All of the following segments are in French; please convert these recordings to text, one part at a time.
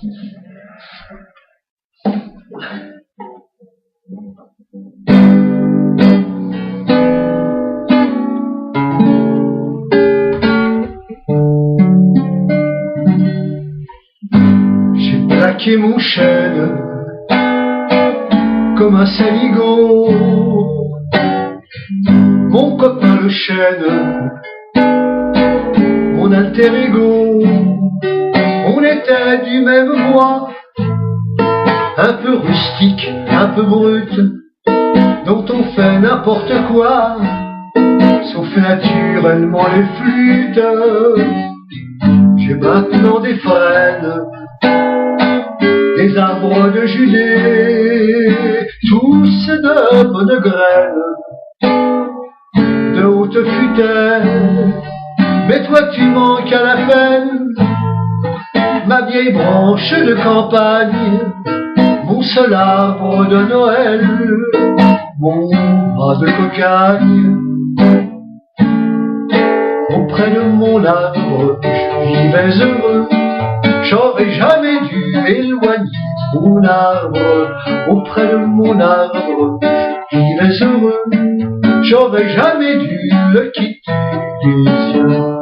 J'ai plaqué mon chêne comme un saligot, mon copain le chêne, mon alter ego. On était du même bois, un peu rustique, un peu brut, dont on fait n'importe quoi, sauf naturellement les flûtes. J'ai maintenant des frênes, des arbres de Judée, tous de bonnes graines, de hautes futaies. Mais toi tu manques à la peine, ma vieille branche de campagne, mon seul arbre de Noël, mon bras de cocagne. Auprès de mon arbre, je vivais heureux, j'aurais jamais dû éloigner mon arbre. Auprès de mon arbre, je vivais heureux, j'aurais jamais dû le quitter des yeux.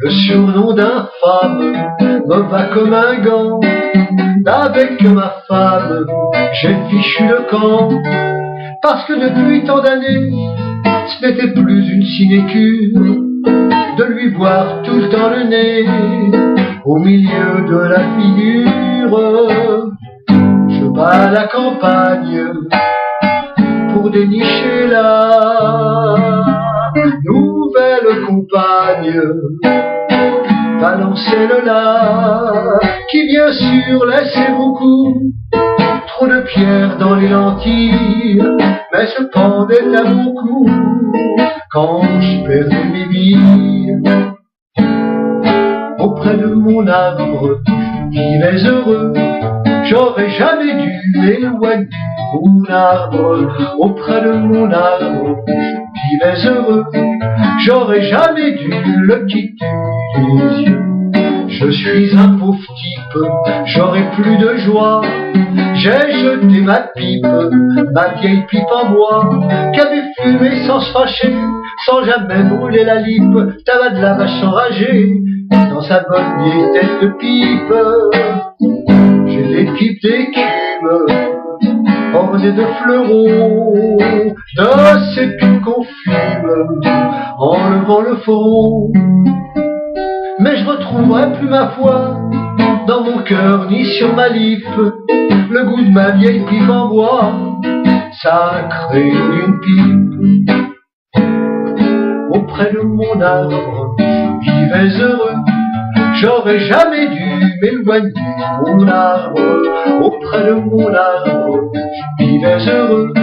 Le surnom d'infâme me va comme un gant, avec ma femme j'ai fichu le camp, parce que depuis tant d'années ce n'était plus une sinécure de lui voir tout le temps le nez au milieu de la figure. Je bats la campagne pour dénicher la nouvelle compagne, balancer le là, qui bien sûr laissait beaucoup trop de pierres dans les lentilles, mais se pendait à mon cou quand je perdais mes billes. Auprès de mon arbre, je vivais heureux, j'aurais jamais dû m'éloigner mon arbre. Auprès de mon arbre, je vivais heureux, j'aurais jamais dû le quitter des yeux. Je suis un pauvre type, j'aurais plus de joie, j'ai jeté ma pipe, ma vieille pipe en bois, qu'avait fumé sans se fâcher, sans jamais brûler la lippe. T'avais de la vache enragée dans sa bonne vieille tête de pipe. J'ai des pipes d'écume ornées de fleurons, de ces pipes qu'on fume en levant le front. Mais je retrouverai plus ma foi dans mon cœur ni sur ma lippe le goût de ma vieille pipe en bois, sacrée d'une pipe. Auprès de mon arbre, je vivais heureux, j'aurais jamais dû m'éloigner mon arbre. Auprès de mon arbre, je vivais heureux,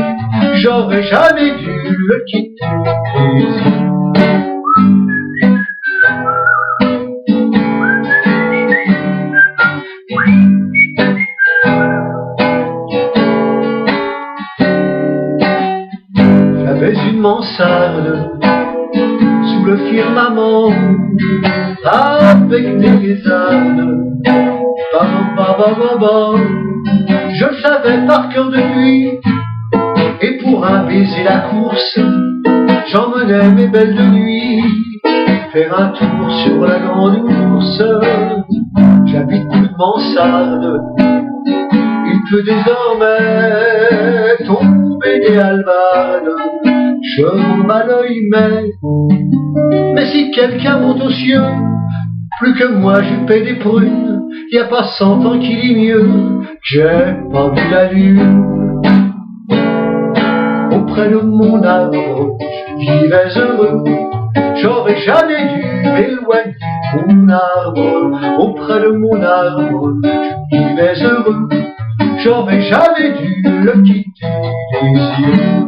j'aurais jamais dû le quitter des yeux. J'avais une mansarde sous le firmament avec des lézardes. Je le savais par cœur de nuit, et pour un baiser la course, j'emmenais mes belles de nuit faire un tour sur la grande ours. J'habite plus de mansarde, il peut désormais tomber des halvardes. Je m'en bats l'œil, mais si quelqu'un monte aux cieux, plus que moi je paie des prunes. Y a pas 100 ans qu'il est mieux, j'ai pas vu la lune. Auprès de mon arbre, je vivais heureux, j'aurais jamais dû m'éloigner mon arbre. Auprès de mon arbre, je vivais heureux, j'aurais jamais dû le quitter des yeux.